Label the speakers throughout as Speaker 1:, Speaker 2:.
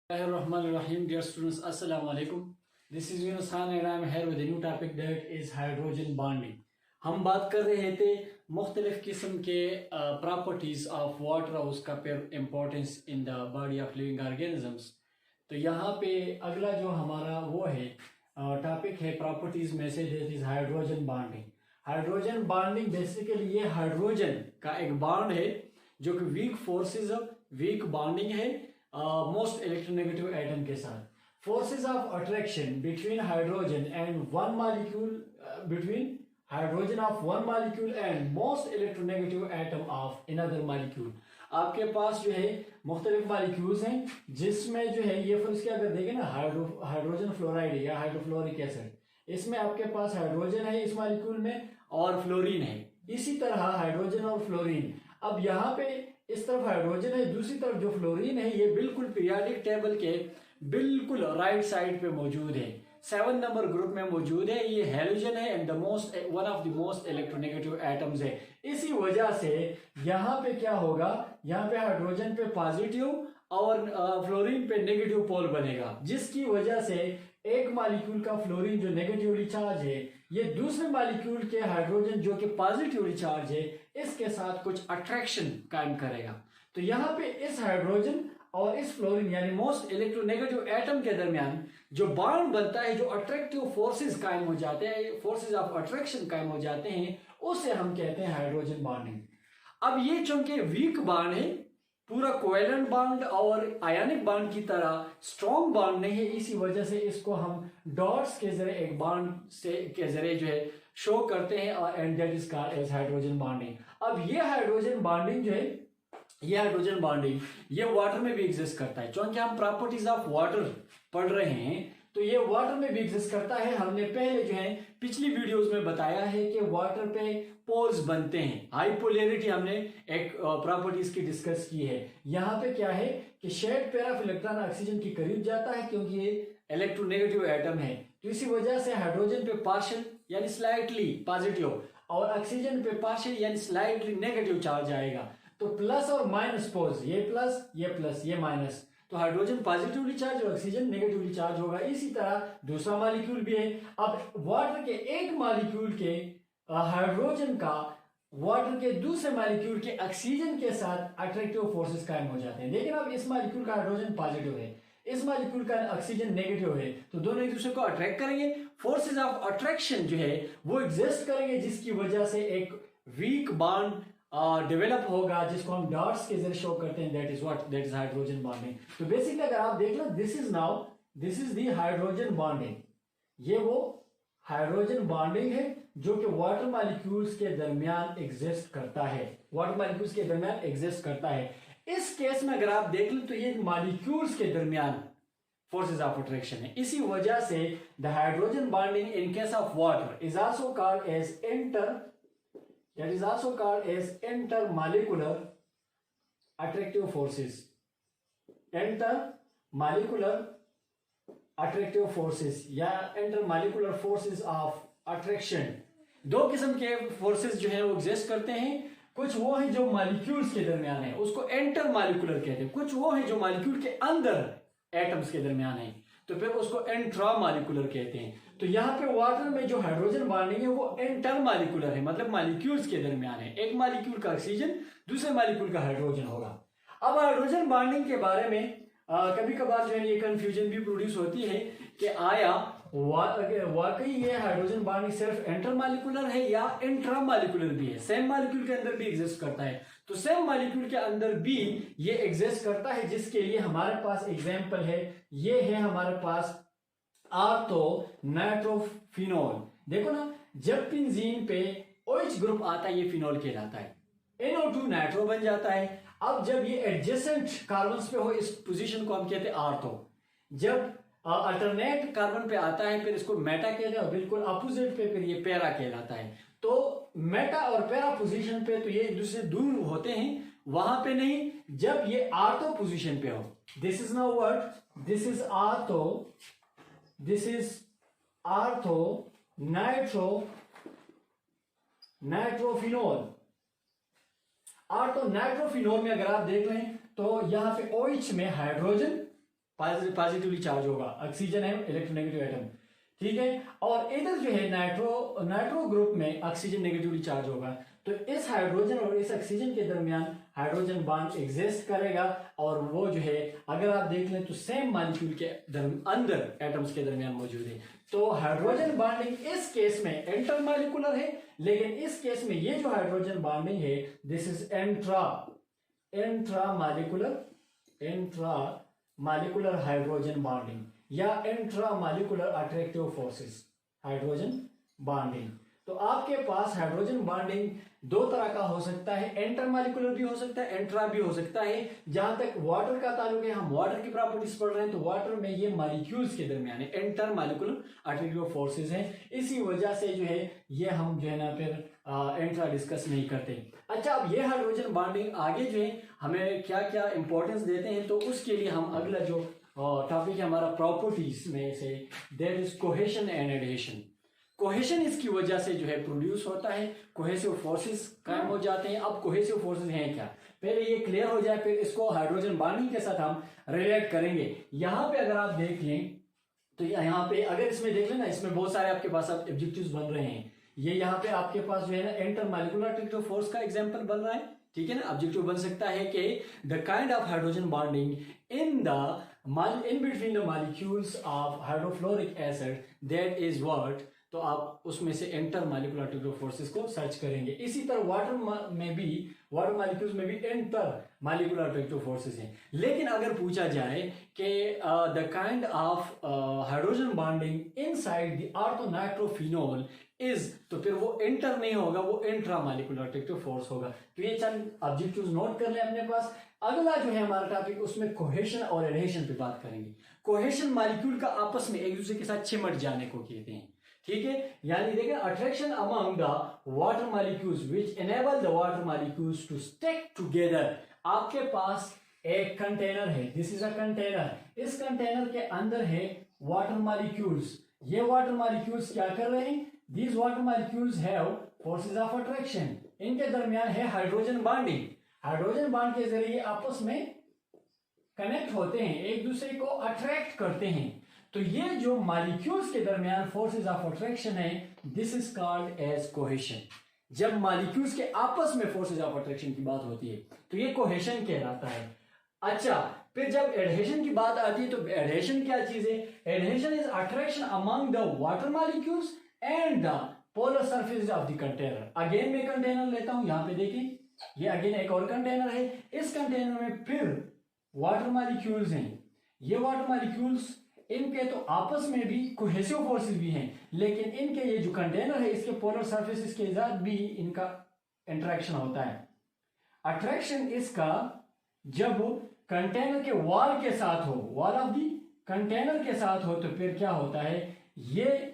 Speaker 1: Bismillahirrahmanirrahim. Dear students, Assalamu alaikum. This is Yunus Khan and I am here with a new topic that is hydrogen bonding. हम बात कर रहे थे मुख्तलिफ किस्म के प्रॉपर्टीज ऑफ वाटर और उसका फिर importance in the body of living organisms. तो यहाँ पे अगला जो हमारा वो है टॉपिक है प्रॉपर्टीज में say that is hydrogen bonding. Hydrogen bonding basically ये हाइड्रोजन का एक बॉन्ड है जो कि वीक फोर्सेस वीक बॉन्डिंग है मोस्ट इलेक्ट्रोनेगेटिव एटम के साथ। Forces of attraction between hydrogen and one molecule between hydrogen of one molecule and most electronegative atom of another molecule. आपके पास जो है मुख्तलिफ मॉलिक्यूल्स हैं जिसमें जो है ये फर्स्ट अगर देखें ना हाइड्रोजन फ्लोराइड है या हाइड्रोफ्लोरिक एसिड, इसमें आपके पास हाइड्रोजन है इस मॉलिक्यूल में और फ्लोरीन है। इसी तरह हाइड्रोजन और फ्लोरीन, अब यहाँ पे इस तरफ हाइड्रोजन है, दूसरी तरफ जो फ्लोरीन है ये बिल्कुल पीरियोडिक टेबल के बिल्कुल राइट साइड पे मौजूद है, 7 नंबर ग्रुप में मौजूद है। ये हेलोजन है and the most one of the most electronegative atoms है। इसी वजह से यहाँ पे क्या होगा, यहाँ पे हाइड्रोजन पे पॉजिटिव और फ्लोरीन पे नेगेटिव पोल बनेगा, जिसकी वजह से एक मॉलिक्यूल का फ्लोरीन जो नेगेटिवली चार्ज है ये दूसरे मॉलिक्यूल के हाइड्रोजन जो कि पॉजिटिवली चार्ज है इसके साथ कुछ अट्रैक्शन कायम करेगा। तो यहाँ पे इस हाइड्रोजन और इस फ्लोरीन यानी मोस्ट इलेक्ट्रोनेगेटिव एटम के दरमियान जो बॉन्ड बनता है, जो अट्रैक्टिव फोर्सेस कायम हो जाते हैं, फोर्सेस ऑफ अट्रैक्शन कायम हो जाते हैं, उसे हम कहते हैं हाइड्रोजन बॉन्डिंग। अब ये चूंकि वीक बॉन्ड है, पूरा कोवेलेंट बॉन्ड और आयनिक बॉन्ड की तरह स्ट्रॉन्ग बॉन्ड नहीं है, इसी वजह से इसको हम डॉट्स के जरिए एक बॉन्ड से के जरिए जो है शो करते हैं और and that is called as hydrogen bonding. अब ये हाइड्रोजन बॉन्डिंग जो है, ये हाइड्रोजन बॉन्डिंग ये वाटर में भी एग्जिस्ट करता है। क्योंकि हम प्रॉपर्टीज ऑफ वाटर पढ़ रहे हैं तो ये वाटर में भी एग्जिस्ट करता है। हमने पहले जो है पिछली वीडियोस में बताया है कि वाटर पे पोल्स बनते हैं, हाई पोलैरिटी हमने एक प्रॉपर्टीज की डिस्कस की है। यहाँ पे क्या है कि shared pair of electron oxygen के करीब जाता है क्योंकि ये इलेक्ट्रोनेगेटिव एटम है, तो इसी वजह से हाइड्रोजन पे पार्शियल यानी स्लाइटली पॉजिटिव और ऑक्सीजन पे पार्शियल यानी स्लाइटली नेगेटिव चार्ज आएगा। तो प्लस और माइनस पोल्स, ये प्लस ये माइनस, तो हाइड्रोजन पॉजिटिवली चार्ज और ऑक्सीजन नेगेटिवली चार्ज होगा। इसी तरह दूसरा मॉलिक्यूल भी है। अब वाटर के एक मॉलिक्यूल के हाइड्रोजन का वाटर के दूसरे मॉलिक्यूल के ऑक्सीजन के साथ अट्रैक्टिव फोर्सेस कायम हो जाते हैं। लेकिन अब इस मॉलिक्यूल का हाइड्रोजन पॉजिटिव है, इस मॉलिक्यूल का ऑक्सीजन नेगेटिव है, तो दोनों एक दूसरे को अट्रैक्ट करेंगे। फोर्सेस ऑफ अट्रैक्शन जो है वो एग्जिस्ट करेंगे, जिसकी वजह से एक वीक बॉन्ड डेवलप होगा जिसको हम डॉट्स के जरिए शो करते हैं, दैट इज हाइड्रोजन बॉन्डिंग। तो बेसिकली अगर आप देख लो this is the hydrogen bonding. ये वो हाइड्रोजन बॉन्डिंग है जो कि वाटर मॉलिक्यूल्स के दरमियान एग्जिस्ट करता है, वाटर मॉलिक्यूल्स के दरमियान एग्जिस्ट करता है। इस केस में अगर आप देख लो तो ये मॉलिक्यूल्स के दरमियान फोर्सेस ऑफ अट्रैक्शन है। इसी वजह से the hydrogen bonding in case of water is also called as intermolecular attractive forces, intermolecular attractive forces या intermolecular forces of attraction। दो किस्म के फोर्सेस जो है वो एग्जिस्ट करते हैं। कुछ वो है जो मॉलिक्यूल्स के दरमियान है, उसको इंटरमॉलिक्यूलर कहते हैं। कुछ वो है जो मॉलिक्यूल के अंदर एटम्स के दरमियान है, तो फिर उसको इंट्रामॉलिक्यूलर कहते हैं। तो यहाँ पे वाटर में जो हाइड्रोजन बॉन्डिंग है वो इंटरमॉलिक्यूलर है, मतलब मॉलिक्यूल्स के दरमियान है। एक मॉलिक्यूल का ऑक्सीजन दूसरे मॉलिक्यूल का हाइड्रोजन होगा। अब हाइड्रोजन बॉन्डिंग के बारे में कभी कभार जो है ये कंफ्यूजन भी प्रोड्यूस होती है कि आया वाकई ये हाइड्रोजन बॉन्डिंग सिर्फ इंटरमॉलिक्यूलर है या इंट्रामॉलिक्यूलर भी है, सेम मॉलिक्यूल के अंदर भी एग्जिस्ट करता है। तो सेम मॉलिक्यूल के अंदर भी ये एग्जिस्ट करता है, जिसके लिए हमारे पास एग्जांपल है, ये है हमारे पास आर्थो नाइट्रोफिनोल। देखो ना, जब बेंजीन पे OH ग्रुप आता है ये फिनोल कहलाता है, NO2 नाइट्रो बन जाता है। अब जब ये एडजेसेंट कार्बन्स पे हो इस पोजीशन को हम कहते हैं आर्थो। जब अल्टरनेट कार्बन पे आता है फिर इसको मेटा कहते हैं और बिल्कुल अपोजिट पे फिर ये पैरा कहलाता है। तो मेटा और पैरा पोजीशन पे तो ये एक दूसरे दूर होते हैं, वहां पे नहीं, जब ये आर्थो पोजीशन पे हो। This is now what, this is ortho nitrophenol. Ortho nitrophenol में अगर आप देख लें तो यहां पे OH में हाइड्रोजन पॉजिटिवली चार्ज होगा, ऑक्सीजन है इलेक्ट्रोनेगेटिव एटम, ठीक है। और इधर जो है नाइट्रो ग्रुप में ऑक्सीजन नेगेटिवली चार्ज होगा। तो इस हाइड्रोजन और इस ऑक्सीजन के दरमियान हाइड्रोजन बॉन्ड एग्जिस्ट करेगा, और वो जो है अगर आप देख लें तो सेम मॉलिक्यूल के अंदर एटम्स के दरमियान मौजूद है। तो हाइड्रोजन बॉन्डिंग इस केस में इंटरमॉलिक्यूलर है, लेकिन इस केस में ये जो हाइड्रोजन बॉन्डिंग है this is intramolecular hydrogen bonding या intramolecular attractive forces hydrogen bonding. तो आपके पास हाइड्रोजन बॉन्डिंग दो तरह का हो सकता है, इंटरमॉलिक्यूलर भी हो सकता है, इंट्रा भी हो सकता है। जहां तक वाटर का ताल्लुक है, हम वाटर की प्रॉपर्टीज पढ़ रहे हैं, तो वाटर में ये मॉलिक्यूल्स के दरमियान है, इंटरमॉलिक्यूलर अट्रैक्टिव फोर्सेस हैं। इसी वजह से जो है ये हम जो है ना फिर इंट्रा डिस्कस नहीं करते। अच्छा, अब ये हाइड्रोजन बॉन्डिंग आगे जो है हमें क्या क्या इंपॉर्टेंस देते हैं, तो उसके लिए हम अगला जो टॉपिक है हमारा प्रॉपर्टीज में से, that is cohesion and adhesion. Cohesion इसकी वजह से जो है प्रोड्यूस होता है, कोहेसिव फोर्सेस कायम हो जाते हैं। अब कोहेसिव फोर्सेस हैं क्या, पहले ये क्लियर हो जाए, फिर इसको हाइड्रोजन बॉन्डिंग के साथ हम रिलेट करेंगे। यहाँ पे अगर आप देख लें तो यहाँ पे अगर इसमें देख लें ना, इसमें बहुत सारे आपके पास अब ऑब्जेक्टिव्स बन रहे हैं। ये यहाँ पे आपके पास जो है ना इंटरमॉलिक्यूलर अट्रैक्टिव फोर्स का एग्जांपल बन रहा है, ठीक है ना। ऑब्जेक्टिव बन सकता है कि the kind of hydrogen bonding in between the molecules of hydrofluoric acid, that is what, तो आप उसमें से इंटरमॉलिक्यूलर अट्रैक्टिव फोर्सेस को सर्च करेंगे। इसी तरह वाटर मॉलिक्यूल्स में भी इंटरमॉलिक्यूलर अट्रैक्टिव फोर्सेस हैं। लेकिन अगर पूछा जाए कि the kind of hydrogen bonding inside the orthonitrophenol is, तो फिर वो इंटर नहीं होगा, वो इंट्रामॉलिक्यूलर अट्रैक्टिव फोर्स होगा। तो ये चंद ऑब्जेक्टिव्स नोट कर लें अपने पास। अगला जो है हमारा टॉपिक, उसमें कोहेशन और एडहेशन पे बात करेंगे। कोहेशन मॉलिक्यूल का आपस में एक दूसरे के साथ चिमट जाने को कहते हैं, ठीक है। यानी देखिए attraction among the water molecules which enable the water molecules to stick together. आपके पास एक कंटेनर है, दिस इज अ कंटेनर। इस कंटेनर के अंदर है वाटर मॉलिक्यूल्स। ये वाटर मॉलिक्यूल्स क्या कर रहे हैं, these water molecules have forces of attraction. इनके दरमियान है हाइड्रोजन बॉन्डिंग। हाइड्रोजन बॉन्ड के जरिए आपस में कनेक्ट होते हैं, एक दूसरे को अट्रैक्ट करते हैं। तो ये जो मॉलिक्यूल्स के दरमियान फोर्सेस ऑफ अट्रैक्शन है, this is called as cohesion. जब मॉलिक्यूल्स के आपस में फोर्सेस ऑफ अट्रैक्शन की बात होती है तो ये कोहेशन कहलाता है। अच्छा, फिर जब एडहेशन की बात आती है तो एडहेशन क्या चीज है, adhesion is attraction among the water molecules and the polar surface of the container. Again मैं कंटेनर लेता हूं, यहां पे देखिए ये अगेन एक और कंटेनर है। इस कंटेनर में फिर वाटर मॉलिक्यूल्स हैं। ये वाटर मॉलिक्यूल्स इनके तो आपस में भी कोहेसिव फोर्सेस भी हैं, लेकिन इनके ये जो कंटेनर है इसके पोलर सरफेसेस के साथ भी इनका इंटरेक्शन होता है। अट्रैक्शन इसका जब कंटेनर के वॉल के साथ हो, वॉल ऑफ दी कंटेनर के साथ हो, तो फिर क्या होता है, ये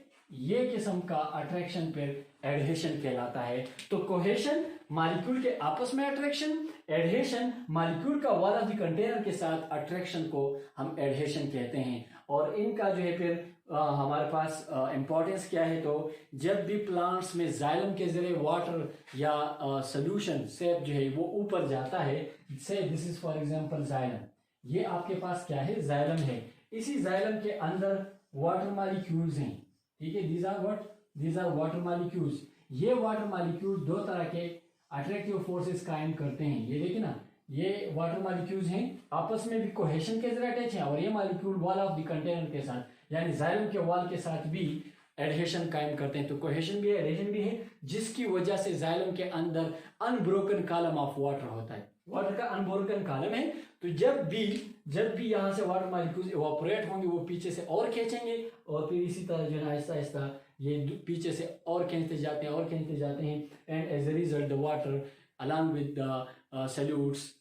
Speaker 1: किस्म का अट्रैक्शन फिर एडहेशन कहलाता है। तो कोहेशन मॉलिक्यूल के आपस में अट्रैक्शन, एडहेशन मॉलिक्यूल का वॉल ऑफ द कंटेनर के साथ अट्रैक्शन को हम एडहेशन कहते हैं। और इनका जो है फिर हमारे पास इंपॉर्टेंस क्या है, तो जब भी प्लांट्स में जाइलम के जरिए वाटर या सोल्यूशन सेप जो है वो ऊपर जाता है, से this is for example xylem. ये आपके पास क्या है, जाइलम है। इसी जाइलम के अंदर वाटर मॉलिक्यूल्स हैं, ठीक है। These are water molecules. ये वाटर मॉलिक्यूल्स दो तरह के अट्रैक्टिव फोर्सेस कायम करते हैं। ये देखिए ना, ये वाटर मॉलिक्यूल्स हैं, आपस में भी कोहेशन के जरिए अटैच हैं, और ये molecule wall of the container के साथ यानी जाइलम के वॉल के साथ भी एडहेशन कायम करते हैं। तो कोहेशन भी है, एडहेशन भी है, जिसकी वजह से जाइलम के अंदर अनब्रोकन कॉलम ऑफ वाटर होता है। वाटर का अनब्रोकन कॉलम है। तो जब भी यहाँ से वाटर मॉलिक्यूल्स इवापोरेट होंगे, वो पीछे से और खींचेंगे, और फिर इसी तरह जो है आहिस्ता आहिस्ता ये पीछे से और खींचते जाते हैं and as a result the water along with the solutes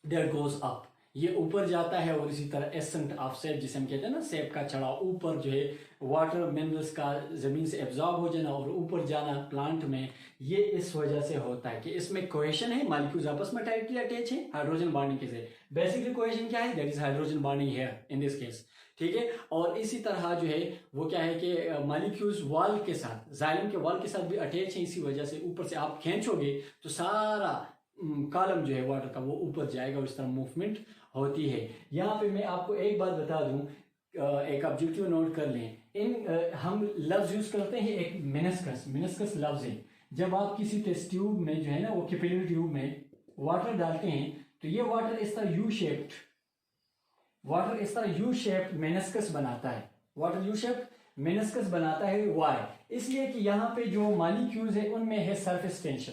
Speaker 1: there goes up, ये ऊपर जाता है। और इसी तरह एसेंट ऑफ सेप, जिसे हम कहते हैं ना, सेप का चढ़ाव, ऊपर जो है वाटर मिनरल्स का जमीन से एब्जॉर्ब हो जाना और ऊपर जाना प्लांट में, ये इस वजह से होता है कि इसमें कोहेशन है, मॉलिक्यूल्स आपस में टाइटली अटैच है हाइड्रोजन बॉन्डिंग के जरिए। बेसिकली कोहेशन क्या है, that is hydrogen bonding here in this case, ठीक है। और इसी तरह जो है वो क्या है कि मॉलिक्यूल्स वॉल के साथ, जाइलम के वॉल के साथ भी अटैच है। इसी वजह से ऊपर से आप खींचोगे तो सारा कॉलम जो है वाटर का वो ऊपर जाएगा, और इस तरह मूवमेंट होती है। यहाँ पे मैं आपको एक बात बता दूं, एक ऑब्जेक्टिव नोट कर लें। हम लफ्ज यूज करते हैं एक मिनस्कस, मिनस्कस लफ्ज है। जब आप किसी टेस्ट ट्यूब में जो है ना वो कैपिलरी ट्यूब में वाटर डालते हैं तो ये वाटर इस तरह यू शेप्ड मेनिस्कस बनाता है। वाटर यू शेप्ड मेनिस्कस बनाता है। वाई? इसलिए कि यहाँ पे जो मॉलिक्यूल्स है उनमें है सरफेस टेंशन।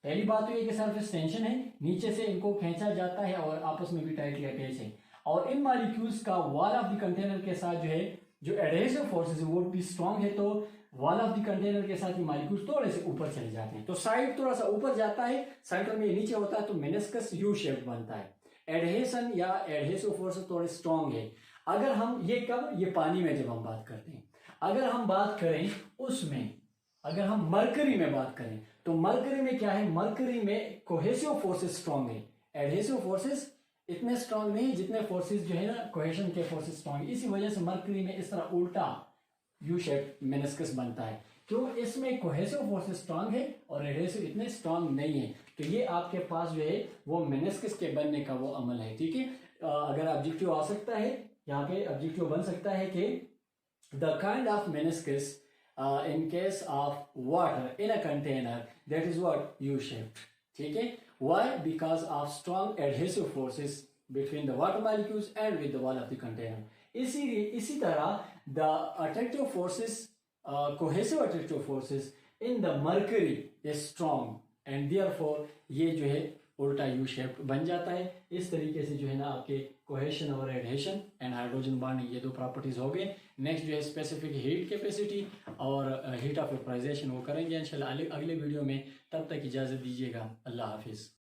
Speaker 1: पहली बात तो ये कि सरफेस टेंशन है, नीचे से इनको खींचा जाता है और आपस में भी टाइटली अटैच है। और इन मॉलिक्यूल्स का वॉल ऑफ द कंटेनर के साथ जो है जो एडहेसिव फोर्सेस है वो भी स्ट्रांग है, तो वॉल ऑफ द कंटेनर के साथ ये मॉलिक्यूल्स थोड़े से ऊपर चले जाते हैं। तो साइड थोड़ा सा ऊपर जाता है, सेंटर में नीचे होता है, तो मेनिस्कस यू शेप बनता है। एडहेशन या एडहेसिव फोर्स थोड़े स्ट्रांग है। अगर हम ये कब, ये पानी में जब हम बात करते हैं। अगर हम बात करें उसमें, अगर हम मरकरी में बात करें तो मरकरी में क्या है, मरकरी में कोहेसिव फोर्सेस स्ट्रांग है, एडहेसिव फोर्सेस इतने स्ट्रांग नहीं जितने फोर्सेस जो है ना कोहेशन के फोर्सेस स्ट्रांग है। इसी वजह से मरकरी में इस तरह उल्टा यू शेप मेनिस्कस बनता है, क्यों? इसमें कोहेसिव फोर्सेस स्ट्रांग है और एडहेसिव इतने स्ट्रांग नहीं है। तो ये आपके पास जो है वो मेनिस्कस के बनने का वो अमल है। ठीक है, अगर ऑब्जेक्टिव आ सकता है, यहाँ पे ऑब्जेक्टिव बन सकता है कि the kind of meniscus in case of water in a container that is what U-shaped. ठीक है, why? Because of strong adhesive forces between the water molecules and with the wall of the container. इसी तरह the attractive forces, cohesive attractive forces in the mercury is strong and therefore ये जो है उल्टा U shape बन जाता है। इस तरीके से जो है ना आपके कोहेशन और एडहेशन एंड हाइड्रोजन बॉन्डिंग ये दो प्रॉपर्टीज हो गए। नेक्स्ट जो है स्पेसिफिक हीट कैपेसिटी और हीट ऑफ वेपराइजेशन वो करेंगे इंशाल्लाह अगले वीडियो में। तब तक इजाज़त दीजिएगा, अल्लाह हाफिज़।